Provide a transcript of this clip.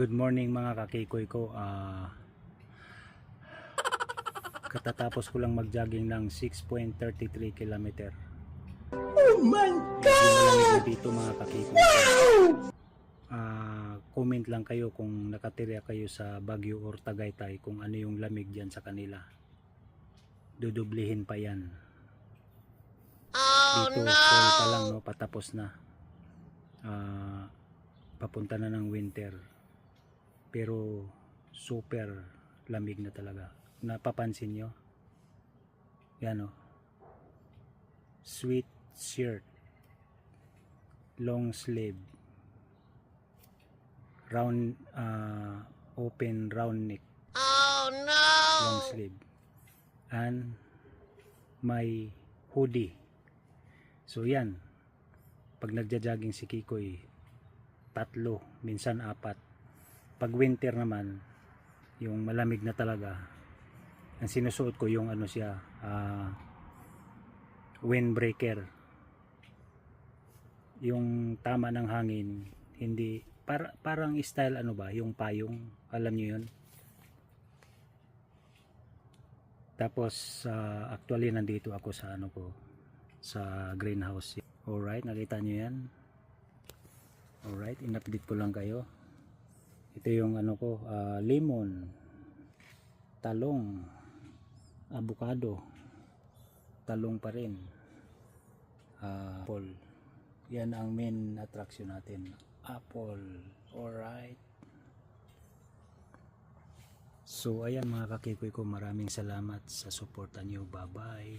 Good morning mga kakikoy ko. Katatapos ko lang mag-jogging ng 6.33 km. Oh my God! Dito mga kakikoy ko. Comment lang kayo kung nakatira kayo sa Baguio or Tagaytay, kung ano yung lamig dyan sa kanila. Dudublihin pa yan. Dito fall pa lang, no? Patapos na. Papunta na ng winter. Pero super lamig na talaga. Napapansin nyo? Yan o. Sweat shirt, long sleeve, round open round neck, oh no, long sleeve, and may hoodie. So yan, pag nagja-jogging si Kikoy, 3, minsan 4. Pag winter naman, yung malamig na talaga, ang sinusuot ko yung ano siya, windbreaker, yung tama ng hangin, hindi parang style ano ba, yung payong, alam niyo yun. Tapos actually nandito ako sa ano ko, sa greenhouse. Alright, nakita niyo yan. Alright, in-update ko lang kayo. Ito yung ano ko, lemon, talong, avocado, talong pa rin, apple. Yan ang main attraction natin, apple. Alright. So ayan mga kakikoy ko, maraming salamat sa suporta niyo. Bye bye.